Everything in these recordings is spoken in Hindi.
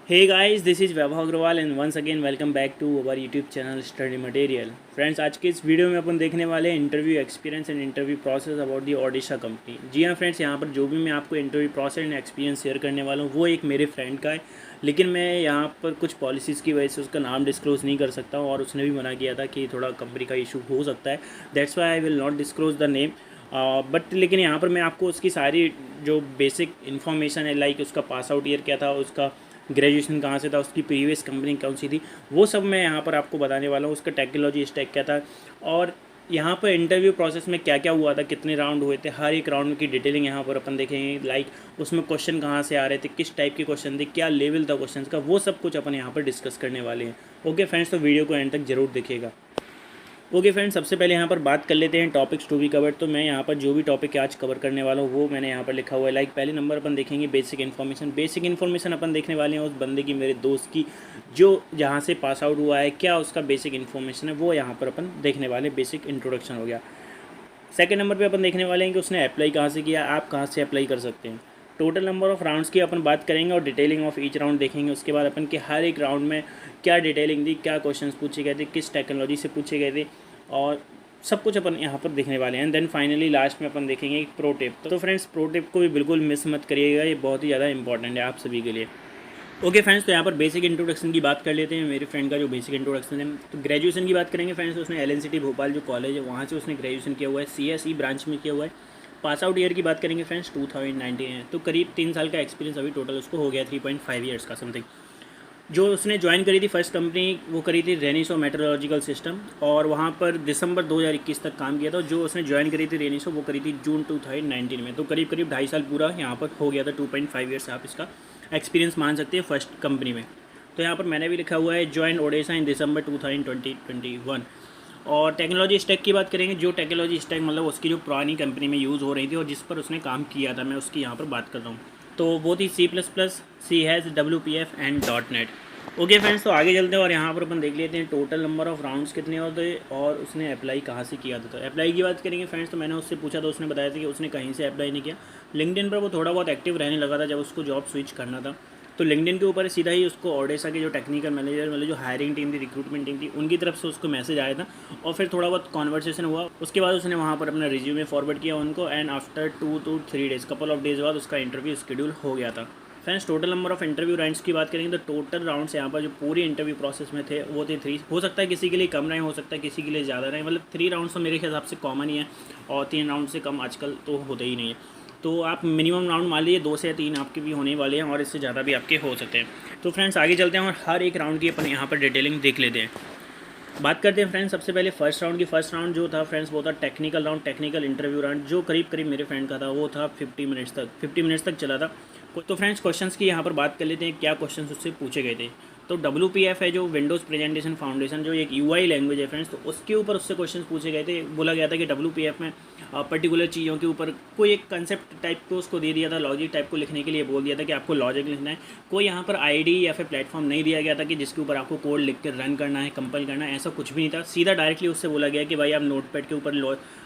Hey guys, this is Vaibhav Agrawal and once again welcome back to our YouTube channel study material. Friends, आज के इस वीडियो में अपन देखने वाले हैं interview experience and interview process about the Odisha company. जी हाँ फ्रेंड्स, यहाँ पर जो भी मैं आपको interview process and experience share करने वाला हूँ वो एक मेरे फ्रेंड का है, लेकिन मैं यहाँ पर कुछ पॉलिसीज़ की वजह से उसका नाम डिस्क्लोज़ नहीं कर सकता हूँ और उसने भी मना किया था कि थोड़ा कंपनी का इशू हो सकता है। That's why I will not disclose the name. But लेकिन यहाँ पर मैं आपको उसकी सारी जो बेसिक इन्फॉर्मेशन है, लाइक उसका पास आउट ईयर क्या था, उसका ग्रेजुएशन कहाँ से था, उसकी प्रीवियस कंपनी कौन सी थी, वो सब मैं यहाँ पर आपको बताने वाला हूँ। उसका टेक्नोलॉजी स्टैक क्या था और यहाँ पर इंटरव्यू प्रोसेस में क्या क्या हुआ था, कितने राउंड हुए थे, हर एक राउंड की डिटेलिंग यहाँ पर अपन देखेंगे। लाइक उसमें क्वेश्चन कहाँ से आ रहे थे, किस टाइप के क्वेश्चन थे, क्या लेवल था क्वेश्चन का, वो सब कुछ अपन यहाँ पर डिस्कस करने वाले हैं। ओके फ्रेंड्स, तो वीडियो को एंड तक जरूर देखिएगा। ओके फ्रेंड्स, सबसे पहले यहाँ पर बात कर लेते हैं टॉपिक्स टू बी कवर्ड। तो मैं यहाँ पर जो भी टॉपिक आज कवर करने वाला हूँ वो मैंने यहाँ पर लिखा हुआ है। लाइक पहले नंबर अपन देखेंगे बेसिक इन्फॉर्मेशन अपन देखने वाले हैं उस बंदे की, मेरे दोस्त की, जो जहाँ से पास आउट हुआ है, क्या उसका बेसिक इन्फॉर्मेशन है, वो यहाँ पर अपन देखने वाले। बेसिक इंट्रोडक्शन हो गया। सेकेंड नंबर पर अपन देखने वाले हैं कि उसने अप्लाई कहाँ से किया, आप कहाँ से अप्लाई कर सकते हैं। टोटल नंबर ऑफ़ राउंड्स की अपन बात करेंगे और डिटेलिंग ऑफ ईच राउंड देखेंगे। उसके बाद अपन के हर एक राउंड में क्या डिटेलिंग दी, क्या क्वेश्चंस पूछे गए थे, किस टेक्नोलॉजी से पूछे गए थे, और सब कुछ अपन यहाँ पर देखने वाले हैं। देन फाइनली लास्ट में अपन देखेंगे एक प्रो टिप। तो फ्रेंड्स, प्रो टिप को भी बिल्कुल मिस मत करिएगा, ये बहुत ही ज़्यादा इंपॉर्टेंट है आप सभी के लिए। ओके फ्रेंड्स, तो यहाँ पर बेसिक इंट्रोडक्शन की बात कर लेते हैं। मेरे फ्रेंड का जो बेसिक इंट्रोडक्शन है, तो ग्रेजुएशन की बात करेंगे फ्रेंड्स। उसने एलएनसीटी भोपाल जो कॉलेज है वहाँ से उसने ग्रेजुएशन किया हुआ है, सीएसई ब्रांच में किया हुआ है। पास आउट ईयर की बात करेंगे फ्रेंड्स 2019 है, तो करीब 3 साल का एक्सपीरियंस अभी टोटल उसको हो गया, 3.5 ईयर्स का समथिंग। जो उसने ज्वाइन करी थी फर्स्ट कंपनी, वो करी थी रेनिसो मेट्रोलॉजिकल सिस्टम, और वहाँ पर दिसंबर 2021 तक काम किया था। जो उसने ज्वाइन करी थी रेनिसो, वो करी थी जून 2019 में। तो करीब करीब 2.5 साल पूरा यहाँ पर हो गया था। 2.5 ईयर्स आप इसका एक्सपीरियंस मान सकते हैं फर्स्ट कंपनी में। तो यहाँ पर मैंने भी लिखा हुआ है ज्वाइन ओडिशा इन दिसंबर 2021। और टेक्नोलॉजी स्टैक की बात करेंगे। जो टेक्नोलॉजी स्टैक मतलब उसकी जो पुरानी कंपनी में यूज़ हो रही थी और जिस पर उसने काम किया था, मैं उसकी यहाँ पर बात कर रहा हूँ। तो वो थी C++, C hash, WPF and .NET। Okay friends, तो आगे चलते हैं और यहाँ पर अपन देख लेते हैं टोटल नंबर ऑफ़ राउंड्स कितने होते और उसने अप्लाई कहाँ से किया था। तो अप्लाई की बात करेंगे फ्रेंड्स, तो मैंने उससे पूछा तो उसने बताया था कि उसने कहीं से अप्लाई नहीं किया। लिंक्डइन पर वो थोड़ा बहुत एक्टिव रहने लगा था जब उसको जॉब स्विच करना था। तो लिंक्डइन के ऊपर सीधा ही उसको ओडिशा के जो टेक्निकल मैनेजर मतलब जो हायरिंग टीम थी, रिक्रूटमेंट टीम थी, उनकी तरफ से उसको मैसेज आया था और फिर थोड़ा बहुत कॉन्वर्सेशन हुआ। उसके बाद उसने वहाँ पर अपना रिज्यूमे फॉरवर्ड किया उनको, and after 2 to 3 days, couple of days बाद उसका इंटरव्यू शेड्यूल हो गया था। Friends, total number of interview rounds की बात करेंगे तो टोटल राउंड्स यहाँ पर जो पूरी इंटरव्यू प्रोसेस में थे वो थे 3। हो सकता है किसी के लिए कम रहे, हो सकता है किसी के लिए ज़्यादा रहे, मतलब 3 राउंड्स तो मेरे हिसाब से कॉमन ही है, और 3 राउंड से कम आजकल तो होते ही नहीं है। तो आप मिनिमम राउंड मान लीजिए 2 से 3 आपके भी होने वाले हैं और इससे ज़्यादा भी आपके हो सकते हैं। तो फ्रेंड्स, आगे चलते हैं और हर एक राउंड की अपन यहाँ पर डिटेलिंग देख लेते हैं। बात करते हैं फ्रेंड्स सबसे पहले फर्स्ट राउंड की। फर्स्ट राउंड जो था फ्रेंड्स वो था technical round, technical interview round, जो करीब करीब मेरे फ्रेंड का था वो था 50 मिनट्स तक चला था। तो फ्रेंड्स, क्वेश्चंस की यहाँ पर बात कर लेते हैं, क्या क्वेश्चंस उससे पूछे गए थे। तो WPF है जो विंडोज़ प्रेजेंटेशन फाउंडेशन, जो एक UI लैंग्वेज है फ्रेंड्स, तो उसके ऊपर उससे क्वेश्चन पूछे गए थे। बोला गया था कि WPF में पर्टिकुलर चीज़ों के ऊपर कोई एक कंसेप्ट टाइप को उसको दे दिया था, लॉजिक टाइप को लिखने के लिए बोल दिया था कि आपको लॉजिक लिखना है। कोई यहाँ पर ID या फिर प्लेटफॉर्म नहीं दिया गया था कि जिसके ऊपर आपको कोड लिख कर रन करना है, कंपाइल करना है, ऐसा कुछ भी नहीं था। सीधा डायरेक्टली उससे बोला गया कि भाई आप नोटपैड के ऊपर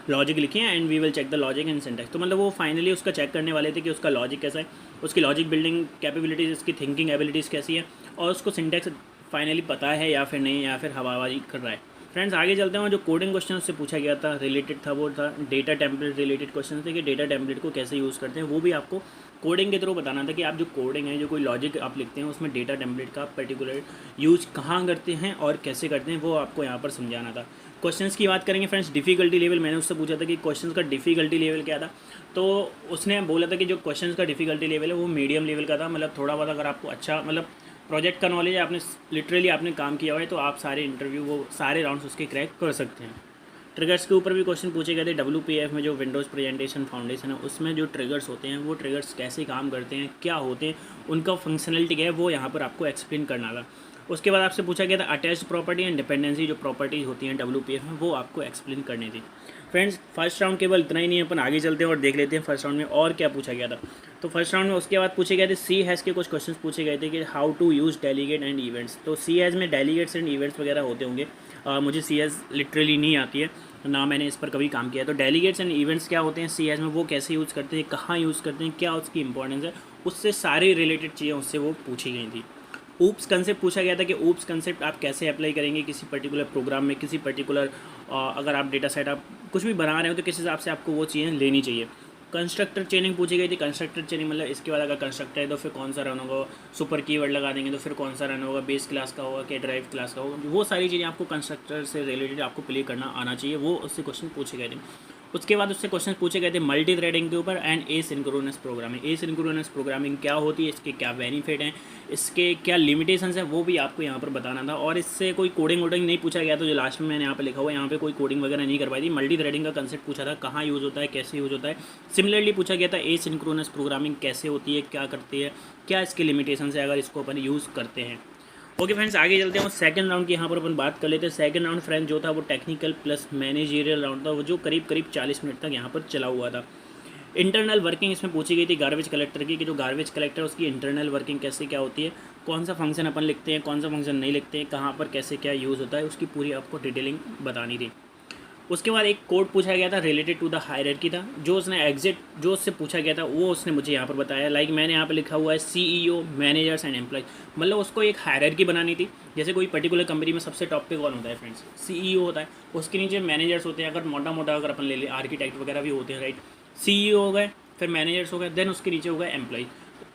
लॉजिक लिखें and we will check the logic and syntax. तो मतलब वो फाइनली उसका चेक करने वाले थे कि उसका लॉजिक कैसा है, उसकी लॉजिक बिल्डिंग कैपेबिलिटीज़, उसकी थिंकिंग एबिलिटीज़ कैसी है, और उसको सिंटैक्स फाइनली पता है या फिर नहीं, या फिर हवाबाजी कर रहा है। फ्रेंड्स, आगे चलते हैं। जो कोडिंग क्वेश्चन उससे पूछा गया था रिलेटेड था, वो था डेटा टेम्पलेट रिलेटेड क्वेश्चन थे कि डेटा टेम्पलेट को कैसे यूज़ करते हैं। वो भी आपको कोडिंग के थ्रू बताना था कि आप जो कोडिंग है, जो कोई लॉजिक आप लिखते हैं, उसमें डेटा टेम्पलेट का पर्टिकुलर यूज कहाँ करते हैं और कैसे करते हैं, वो आपको यहाँ पर समझाना था। क्वेश्चंस की बात करेंगे फ्रेंड्स, डिफ़िकल्टी लेवल, मैंने उससे पूछा था कि क्वेश्चंस का डिफ़िकल्टी लेवल क्या था। तो उसने बोला था कि जो क्वेश्चंस का डिफ़िकल्टी लेवल है वो मीडियम लेवल का था। मतलब थोड़ा बहुत अगर आपको अच्छा मतलब प्रोजेक्ट का नॉलेज है, आपने लिटरली आपने काम किया हुआ है, तो आप सारे इंटरव्यू वो सारे राउंड्स उसके क्रैक कर सकते हैं। ट्रिगर्स के ऊपर भी क्वेश्चन पूछे गए थे। WPF में जो विंडोज़ प्रेजेंटेशन फाउंडेशन है उसमें जो ट्रिगर्स होते हैं, वो ट्रिगर्स कैसे काम करते हैं, क्या होते हैं, उनका फंक्शनलिटी क्या है, वो यहाँ पर आपको एक्सप्लेन करना था। उसके बाद आपसे पूछा गया था अटैच्ड प्रॉपर्टी एंड डिपेंडेंसी, जो प्रॉपर्टीज होती हैं WPF में, वो आपको एक्सप्लेन करनी थी। फ्रेंड्स, फर्स्ट राउंड केवल इतना ही नहीं है, अपन आगे चलते हैं और देख लेते हैं फर्स्ट राउंड में और क्या पूछा गया था। तो फर्स्ट राउंड में उसके बाद पूछे गए थे सी हैज़ के कुछ क्वेश्चंस पूछे गए थे कि how to use delegate and events. तो सी हैज़ में डेलीगेट्स एंड इवेंट्स वगैरह होते होंगे। मुझे सी हैज़ लिटरली नहीं आती है, ना मैंने इस पर कभी काम किया है। तो डेलीगेट्स एंड इवेंट्स क्या होते हैं सी हैज़ में, वो कैसे यूज़ करते हैं, कहाँ यूज़ करते हैं, क्या उसकी इंपॉर्टेंस है, उससे सारी रिलेटेड चीज़ें उससे वो पूछी गई थी। ऊप्स कंसेप्ट पूछा गया था कि ऊप्स कंसेप्ट आप कैसे अप्लाई करेंगे किसी पर्टिकुलर प्रोग्राम में, किसी पर्टिकुलर अगर आप डेटा सेट आप कुछ भी बना रहे हो तो किस हिसाब से आपको वो चीज़ें लेनी चाहिए। कंस्ट्रक्टर चेनिंग पूछी गई थी। कंस्ट्रक्टर चेनिंग मतलब इसके बाद अगर कंस्ट्रक्टर है तो फिर कौन सा रन होगा, सुपर कीवर्ड लगा देंगे तो फिर कौन सा रन होगा, बेस क्लास का होगा, क्या ड्राइव क्लास का होगा, वो सारी चीज़ें आपको कंस्ट्रक्टर से रिलेटेड आपको प्ले करना आना चाहिए, वो उससे क्वेश्चन पूछे गए थे। उसके बाद उससे क्वेश्चन पूछे गए थे मल्टी थ्रेडिंग के ऊपर and asynchronous programming. Asynchronous programming क्या होती है, इसके क्या बेनिफिट हैं, इसके क्या लिमिटेशंस हैं, वो भी आपको यहाँ पर बताना था। और इससे कोई कोडिंग वोडिंग नहीं पूछा गया, तो जो लास्ट में मैंने यहाँ पे लिखा हुआ है, यहाँ पे कोई कोडिंग वगैरह नहीं करवाई थी। मल्टी थ्रेडिंग का कंसेप्ट पूछा था, कहाँ यूज़ होता है, कैसे यूज़ होता है। सिमिलरली पूछा गया था एसिंक्रोनस प्रोग्रामिंग कैसे होती है, क्या करती है, क्या इसके लिमिटेशंस है अगर इसको अपन यूज़ करते हैं। ओके फ्रेंड्स, आगे चलते हैं। सेकंड राउंड की यहाँ पर अपन बात कर लेते हैं। सेकंड राउंड फ्रेंड्स जो था वो टेक्निकल प्लस मैनेजरियल राउंड था, वो जो करीब 40 मिनट तक यहाँ पर चला हुआ था। इंटरनल वर्किंग इसमें पूछी गई थी गार्बेज कलेक्टर की, कि जो गार्बेज कलेक्टर है उसकी इंटरनल वर्किंग कैसे क्या होती है, कौन सा फंक्शन अपन लिखते हैं, कौन सा फंक्शन नहीं लिखते हैं, कहाँ पर कैसे क्या यूज़ होता है, उसकी पूरी आपको डिटेलिंग बतानी थी। उसके बाद एक कोड पूछा गया था रिलेटेड टू द हायरार्की था, जो उसने एग्जिट जो उससे पूछा गया था वो उसने मुझे यहाँ पर बताया। लाइक मैंने यहाँ पर लिखा हुआ है CEO मैनेजर्स एंड एम्प्लॉय, मतलब उसको एक हायरार्की बनानी थी। जैसे कोई पर्टिकुलर कंपनी में सबसे टॉप पे कौन होता है फ्रेंड्स, CEO होता है, उसके नीचे मैनेजर्स होते हैं, अगर मोटा मोटा अगर अपन ले लें आर्किटेक्ट वगैरह भी होते हैं, राइट। CEO हो गए, फिर मैनेजर्स हो गए, देन उसके नीचे हो गए एम्प्लॉय।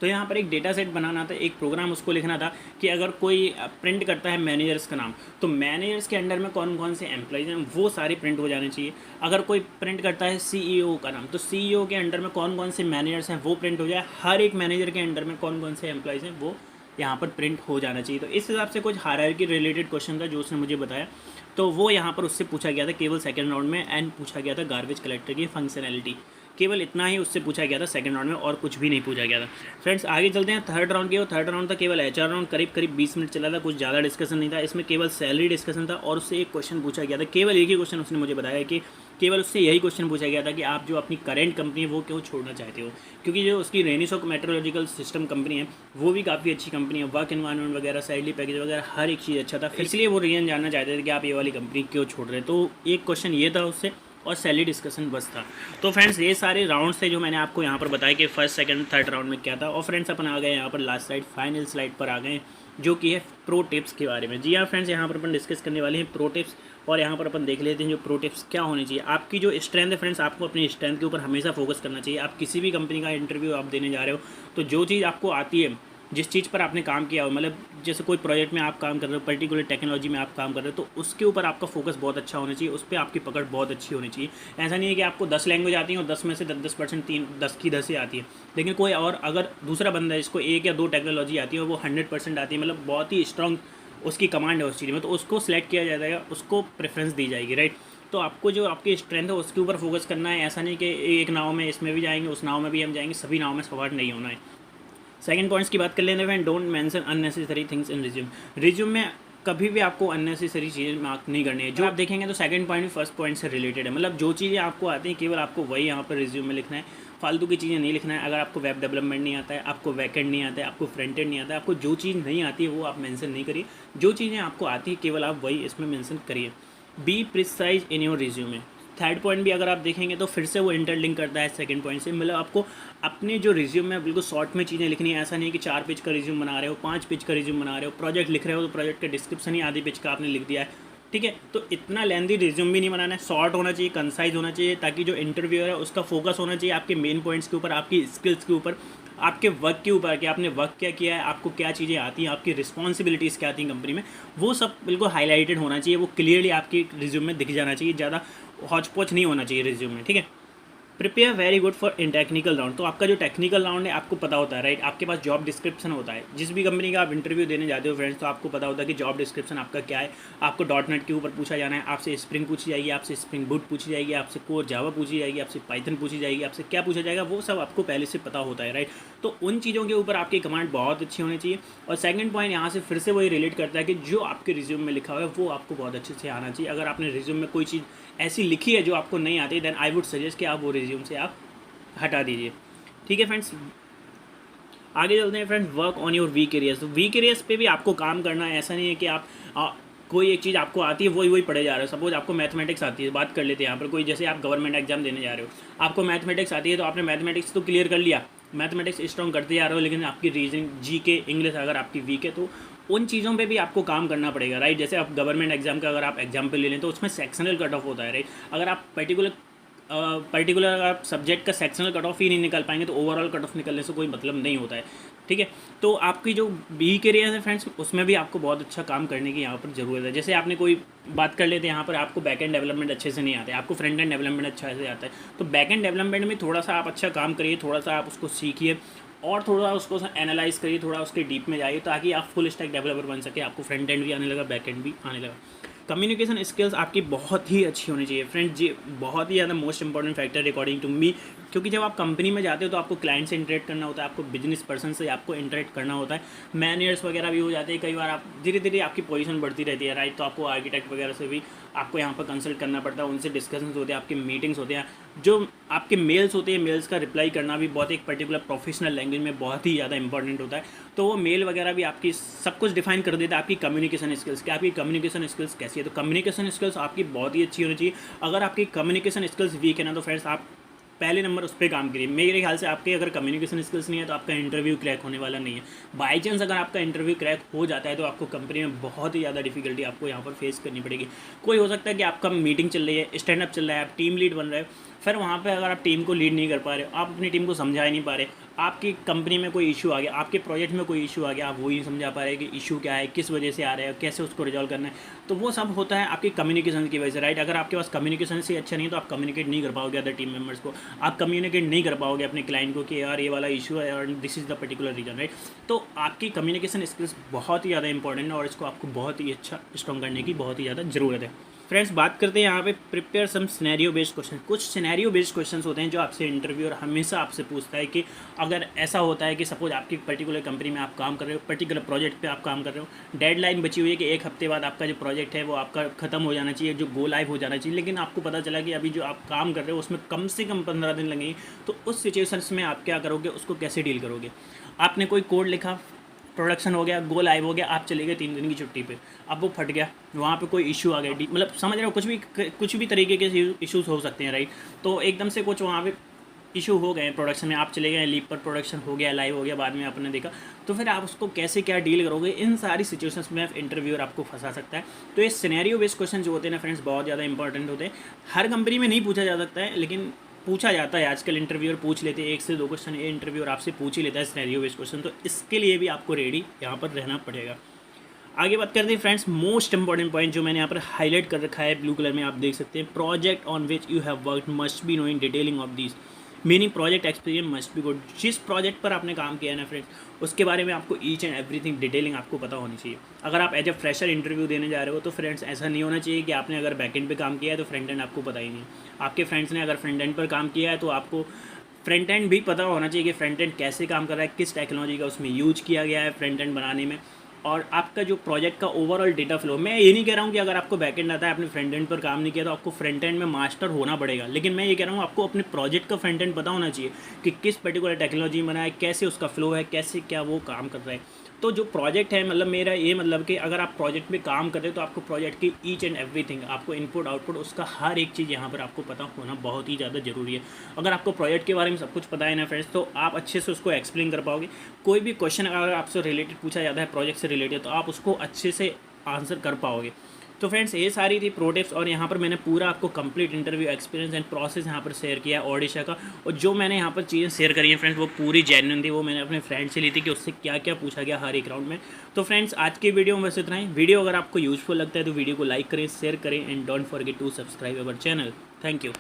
तो यहाँ पर एक डेटा सेट बनाना था, एक प्रोग्राम उसको लिखना था कि अगर कोई प्रिंट करता है मैनेजर्स का नाम, तो मैनेजर्स के अंडर में कौन कौन से एम्प्लॉयज़ हैं वो सारे प्रिंट हो जाने चाहिए। अगर कोई प्रिंट करता है CEO का नाम, तो CEO के अंडर में कौन कौन से मैनेजर्स हैं वो प्रिंट हो जाए। हर एक मैनेजर के अंडर में कौन कौन से एम्प्लॉयज़ हैं वो यहाँ पर प्रिंट हो जाना चाहिए। तो इस हिसाब से कुछ हायरार्की रिलेटेड क्वेश्चन था जो उसने मुझे बताया, तो वो यहाँ पर उससे पूछा गया था केवल सेकेंड राउंड में। एंड पूछा गया था गार्बेज कलेक्टर की फंक्शनैलिटी, केवल इतना ही उससे पूछा गया था सेकंड राउंड में, और कुछ भी नहीं पूछा गया था। फ्रेंड्स आगे चलते हैं थर्ड राउंड की। थर्ड राउंड था केवल HR राउंड, करीब 20 मिनट चला था, कुछ ज़्यादा डिस्कशन नहीं था इसमें, केवल सैलरी डिस्कशन था। और उससे एक क्वेश्चन पूछा गया था, केवल एक ही क्वेश्चन उसने मुझे बताया कि केवल उससे यही क्वेश्चन पूछा गया था कि आप जो अपनी करेंट कंपनी है वो क्यों छोड़ना चाहते हो, क्योंकि जो उसकी रेनिसोक मेट्रोलॉजिकल सिस्टम कंपनी है वो भी काफ़ी अच्छी कंपनी है, वर्क एनवायरनमेंट वगैरह, सैलरी पैकेज वगैरह हर एक चीज़ अच्छा था, इसलिए वो रीजन जानना चाहते थे कि आप ये वाली कंपनी क्यों छोड़ रहे हैं। तो एक क्वेश्चन ये था उससे, और सैलरी डिस्कशन बस था। तो फ्रेंड्स ये सारे राउंड्स थे जो मैंने आपको यहाँ पर बताया कि फर्स्ट सेकंड थर्ड राउंड में क्या था। और फ्रेंड्स अपन आ गए यहाँ पर लास्ट स्लाइड, फाइनल स्लाइड पर आ गए, जो कि है प्रो टिप्स के बारे में। जी हाँ फ्रेंड्स, यहाँ पर अपन डिस्कस करने वाले हैं प्रो टिप्स, और यहाँ पर अपन देख लेते हैं जो प्रो टिप्स क्या होनी चाहिए। आपकी जो स्ट्रेंथ है फ्रेंड्स, आपको अपनी स्ट्रेंथ के ऊपर हमेशा फोकस करना चाहिए। आप किसी भी कंपनी का इंटरव्यू आप देने जा रहे हो, तो जो चीज़ आपको आती है, जिस चीज़ पर आपने काम किया हो, मतलब जैसे कोई प्रोजेक्ट में आप काम कर रहे हो, पर्टिकुलर टेक्नोलॉजी में आप काम कर रहे हो, तो उसके ऊपर आपका फोकस बहुत अच्छा होना चाहिए, उस पर आपकी पकड़ बहुत अच्छी होनी चाहिए। ऐसा नहीं है कि आपको 10 लैंग्वेज आती हैं और 10 में से 10% 10 की 10 ही आती है, लेकिन कोई और अगर दूसरा बंदा है जिसको 1 या 2 टेक्नोलॉजी आती है और वो 100% आती है, मतलब बहुत ही स्ट्रॉन्ग उसकी कमांड है उस चीज़ में, तो उसको सिलेक्ट किया जाएगा, उसको प्रेफरेंस दी जाएगी, राइट। तो आपको जो आपकी स्ट्रेंथ है उसके ऊपर फोकस करना है। ऐसा नहीं कि एक नाव में इसमें भी जाएंगे, उस नाव में भी हम जाएंगे, सभी नाव में सवार नहीं होना है। सेकंड पॉइंट्स की बात कर लेते हैं, don't mention unnecessary things in resume. Resume में कभी भी आपको अननेसेसरी चीज़ें मार्क नहीं करनी है। जो आप देखेंगे तो सेकंड पॉइंट भी फर्स्ट पॉइंट से रिलेटेड है, मतलब जो चीज़ें आपको आती हैं केवल आपको वही यहाँ पर रिज्यूम में लिखना है, फालतू की चीज़ें नहीं लिखना है। अगर आपको वेब डेवलपमेंट नहीं आता है, आपको बैकएंड नहीं आता है, आपको फ्रंट एंड नहीं आता है, आपको जो चीज़ नहीं आती है वो आप मेंशन नहीं करिए। जो चीज़ें आपको आती है केवल आप वही इसमें मेंशन करिए। Be precise in your resume. Third point भी अगर आप देखेंगे तो फिर से वो इंटरलिंक करता है सेकंड पॉइंट से, मतलब आपको अपने जो रिज्यूम में बिल्कुल शॉर्ट में चीज़ें लिखनी है। ऐसा नहीं कि 4 पेज का रिज्यूम बना रहे हो, 5 पेज का रिज्यूम बना रहे हो, प्रोजेक्ट लिख रहे हो तो प्रोजेक्ट का डिस्क्रिप्शन ही आधी पेज का आपने लिख दिया है, ठीक है। तो इतना लेंथी रिज्यूम भी नहीं बनाना है, शॉर्ट होना चाहिए, कंसाइज होना चाहिए, ताकि जो इंटरव्यूअर है उसका फोकस होना चाहिए आपके मेन पॉइंट्स के ऊपर, आपकी स्किल्स के ऊपर, आपके वर्क के ऊपर, कि आपने वर्क क्या किया है, आपको क्या चीज़ें आती हैं, आपकी रिस्पॉन्सिबिलिटीज़ क्या आती हैं कंपनी में, वो सब बिल्कुल हाईलाइटेड होना चाहिए, वो क्लियरली आपकी रिज्यूम में दिख जाना चाहिए, ज़्यादा हौच पौच नहीं होना चाहिए रिज्यूम में, ठीक है। Prepare very good for in technical round. तो आपका जो टेक्निकल राउंड है आपको पता होता है, राइट। आपके पास जॉब डिस्क्रिप्शन होता है, जिस भी कंपनी का आप इंटरव्यू देने जाते हो फ्रेंड्स, तो आपको पता होता है कि जॉब डिस्क्रिप्शन आपका क्या है। आपको .NET के ऊपर पूछा जाना है, आपसे स्प्रिंग पूछी जाएगी, आपसे स्प्रिंग बूट पूछी जाएगी, आपसे कोर जावा पूछी जाएगी, आपसे पाइथन पूछी जाएगी, आपसे क्या पूछा जाएगा वो सब आपको पहले से पता होता है, राइट। तो उन चीज़ों के ऊपर आपकी कमांड बहुत अच्छी होनी चाहिए। और सेकंड पॉइंट यहाँ से फिर से वही रिलेट करता है कि जो आपके रिज्यूम में लिखा हुआ है वो आपको बहुत अच्छे से आना चाहिए। अगर आपने रिज्यूम में कोई चीज़ ऐसी लिखी है जो आपको नहीं आती, देन आई वुड सजेस्ट कि आप वो रिज्यूम से आप हटा दीजिए, ठीक है फ्रेंड्स। आगे चलते हैं friends, work on your weak areas. तो वीक एरियाज पे भी आपको काम करना है। ऐसा नहीं है कि आप कोई एक चीज़ आपको आती है वही पढ़े जा रहे हो। सपोज आपको मैथमेटिक्स आती है, बात कर लेते हैं यहाँ पर, कोई जैसे आप गवर्नमेंट एग्जाम देने जा रहे हो, आपको मैथमेटिक्स आती है, तो आपने मैथमेटिक्स तो क्लियर कर लिया, मैथमेटिक्स स्ट्रॉन्ग करते जा रहे हो लेकिन आपकी रीजनिंग, जीके, इंग्लिश अगर आपकी वीक है तो उन चीज़ों पे भी आपको काम करना पड़ेगा, राइट। जैसे आप गवर्नमेंट एग्जाम का अगर आप एग्जाम्पल ले लें तो उसमें सेक्शनल कट ऑफ होता है, राइट। अगर आप पर्टिकुलर आप सब्जेक्ट का सेक्शनल कट ऑफ ही नहीं निकाल पाएंगे तो ओवरऑल कट ऑफ निकलने से कोई मतलब नहीं होता है, ठीक है। तो आपकी जो बी करियर है फ्रेंड्स, उसमें भी आपको बहुत अच्छा काम करने की यहाँ पर ज़रूरत है। जैसे आपने कोई बात कर लेते हैं यहाँ पर, आपको बैक एंड डेवलपमेंट अच्छे से नहीं आता है, आपको फ्रंट एंड डेवलपमेंट अच्छा से आता है, तो बैक एंड डेवलपमेंट में थोड़ा सा आप अच्छा काम करिए, थोड़ा सा आप उसको सीखिए और थोड़ा उसको एनालाइज करिए, थोड़ा उसके डीप में जाइए ताकि आप फुल स्टैक डेवलपर बन सके, आपको फ्रंट एंड भी आने लगा, बैक एंड भी आने लगा। कम्युनिकेशन स्किल्स आपकी बहुत ही अच्छी होनी चाहिए फ्रेंड जी, बहुत ही ज़्यादा most important factor according to me, क्योंकि जब आप कंपनी में जाते हो तो आपको क्लाइंट से इंटरेक्ट करना होता है, आपको बिजनेस पर्सन से आपको इंटरेक्ट करना होता है, मैनेजर्स वगैरह भी हो जाते हैं कई बार, आप धीरे धीरे आपकी पोजीशन बढ़ती रहती है, राइट। तो आपको आर्किटेक्ट वगैरह से भी आपको यहाँ पर कंसल्ट करना पड़ता है, उनसे डिस्कशंस होते हैं, आपके मीटिंग्स होते हैं, जो आपके मेल्स होते हैं, मेल्स का रिप्लाई करना भी बहुत एक पर्टिकुलर प्रोफेशनल लैंग्वेज में बहुत ही ज़्यादा इंपॉर्टेंट होता है। तो वो मेल वगैरह भी आपकी सब कुछ डिफाइन कर देता है, आपकी कम्युनिकेशन स्किल्स, कि आपकी कम्युनिकेशन स्किल्स कैसी है। तो कम्युनिकेशन स्किल्स आपकी बहुत ही अच्छी होनी चाहिए। अगर आपकी कम्युनिकेशन स्किल्स वीक है ना तो फ्रेंड्स आप पहले नंबर उस पर काम करिए। मेरे ख्याल से आपके अगर कम्युनिकेशन स्किल्स नहीं है तो आपका इंटरव्यू क्रैक होने वाला नहीं है। बाई चांस अगर आपका इंटरव्यू क्रैक हो जाता है तो आपको कंपनी में बहुत ही ज़्यादा डिफिकल्टी आपको यहाँ पर फेस करनी पड़ेगी। कोई हो सकता है कि आपका मीटिंग चल रही है, स्टैंड अप चल रहा है, आप टीम लीड बन रहे हो, फिर वहाँ पे अगर आप टीम को लीड नहीं कर पा रहे, आप अपनी टीम को समझा नहीं पा रहे, आपकी कंपनी में कोई इशू आ गया, आपके प्रोजेक्ट में कोई इशू आ गया, आप वो ही समझा पा रहे कि इशू क्या है, किस वजह से आ रहा है, कैसे उसको रिजॉल्व करना है, तो वो सब होता है आपकी कम्युनिकेशन की वजह से, राइट। अगर आपके पास कम्युनिकेशन से अच्छा नहीं तो आप कम्युनिकेट नहीं कर पाओगे अदर टीम मेंबर्स को, आप कम्युनिकेट नहीं कर पाओगे अपने क्लाइंट को कि यार ये वाला इशू है और this is the particular reason, right. तो आपकी कम्युनिकेशन स्किल्स बहुत ही ज़्यादा इंपॉर्टेंट है और इसको आपको बहुत ही अच्छा स्ट्रॉन्ग करने की बहुत ही ज़्यादा ज़रूरत है। फ्रेंड्स बात करते हैं यहाँ पे prepare some scenario based question. कुछ सिनेरियो बेस्ड क्वेश्चन होते हैं जो आपसे इंटरव्यूअर हमेशा आपसे पूछता है कि अगर ऐसा होता है कि सपोज आपकी पर्टिकुलर कंपनी में आप काम कर रहे हो, पर्टिकुलर प्रोजेक्ट पे आप काम कर रहे हो, डेडलाइन बची हुई है कि 1 हफ्ते बाद आपका जो प्रोजेक्ट है वो आपका खत्म हो जाना चाहिए, जो गो लाइव हो जाना चाहिए, लेकिन आपको पता चला कि अभी जो आप काम कर रहे हो उसमें कम से कम 15 दिन लगेंगे, तो उस सिचुएशंस में आप क्या करोगे, उसको कैसे डील करोगे। आपने कोई कोड लिखा, प्रोडक्शन हो गया, गो लाइव हो गया, आप चले गए 3 दिन की छुट्टी पे, अब वो फट गया, वहाँ पे कोई इशू आ गया, मतलब समझ रहे हो, कुछ भी तरीके के इश्यूज हो सकते हैं, राइट। तो एकदम से कुछ वहाँ पे इशू हो गए प्रोडक्शन में, आप चले गए लीव पर, प्रोडक्शन हो गया, लाइव हो गया, बाद में आपने देखा, तो फिर आप उसको कैसे क्या डील करोगे, इन सारी सिचुएशंस में इंटरव्यूअर आपको फंसा सकता है। तो ये सिनेरियो बेस्ड क्वेश्चन जो होते हैं ना फ्रेंड्स, बहुत ज़्यादा इंपॉर्टेंट होते हैं। हर कंपनी में नहीं पूछा जा सकता है लेकिन पूछा जाता है, आजकल इंटरव्यूअर पूछ लेते हैं, 1 से 2 क्वेश्चन ये इंटरव्यूअर आपसे पूछ ही लेता है सिनेरियो बेस्ड क्वेश्चन, तो इसके लिए भी आपको रेडी यहाँ पर रहना पड़ेगा। आगे बात करते हैं फ्रेंड्स, मोस्ट इंपॉर्टेंट पॉइंट जो मैंने यहाँ पर हाईलाइट कर रखा है ब्लू कलर में, आप देख सकते हैं, project on which you have worked must be knowing detailing of this, meaning project experience must be good. जिस प्रोजेक्ट पर आपने काम किया है ना फ्रेंड्स, उसके बारे में आपको ईच एंड एवरीथिंग डिटेलिंग आपको पता होनी चाहिए। अगर आप एज ए फ्रेशर इंटरव्यू देने जा रहे हो तो फ्रेंड्स ऐसा नहीं होना चाहिए कि आपने अगर बैक एंड पे काम किया है तो फ्रंट एंड आपको पता ही नहीं है। आपके फ्रेंड्स ने अगर फ्रंट एंड पर काम किया है तो आपको फ्रंट एंड भी पता होना चाहिए कि फ्रंट एंड कैसे काम कर रहा है, किस टेक्नोलॉजी का उसमें यूज किया गया है फ्रंट एंड बनाने में, और आपका जो प्रोजेक्ट का ओवरऑल डेटा फ्लो। मैं ये नहीं कह रहा हूँ कि अगर आपको बैक एंड आता है, आपने फ्रंट एंड पर काम नहीं किया तो आपको फ्रंट एंड में मास्टर होना पड़ेगा, लेकिन मैं ये कह रहा हूँ आपको अपने प्रोजेक्ट का फ्रंट एंड पता होना चाहिए कि किस पर्टिकुलर टेक्नोलॉजी में बना है, कैसे उसका फ्लो है, कैसे क्या वो काम कर रहा है। तो जो प्रोजेक्ट है, मतलब मेरा ये मतलब कि अगर आप प्रोजेक्ट में काम कर रहे हो तो आपको प्रोजेक्ट की ईच एंड एवरीथिंग, आपको इनपुट आउटपुट, उसका हर एक चीज़ यहाँ पर आपको पता होना बहुत ही ज़्यादा ज़रूरी है। अगर आपको प्रोजेक्ट के बारे में सब कुछ पता है ना फ्रेंड्स, तो आप अच्छे से उसको एक्सप्लेन कर पाओगे। कोई भी क्वेश्चन अगर आपसे रिलेटेड पूछा जाता है प्रोजेक्ट से रिलेटेड, तो आप उसको अच्छे से आंसर कर पाओगे। तो फ्रेंड्स ये सारी थी प्रो टिप्स, और यहाँ पर मैंने पूरा आपको complete interview experience and process यहाँ पर शेयर किया है ओडिशा का, और जो मैंने यहाँ पर चीज़ें शेयर करी हैं फ्रेंड्स वो पूरी जेन्युइन थी, वो मैंने अपने फ्रेंड से ली थी कि उससे क्या क्या पूछा गया हर एक राउंड में। तो फ्रेंड्स आज की वीडियो में बस इतना ही। वीडियो अगर आपको यूजफुल लगता है तो वीडियो को लाइक करें, शेयर करें, and don't forget to subscribe our channel. Thank you.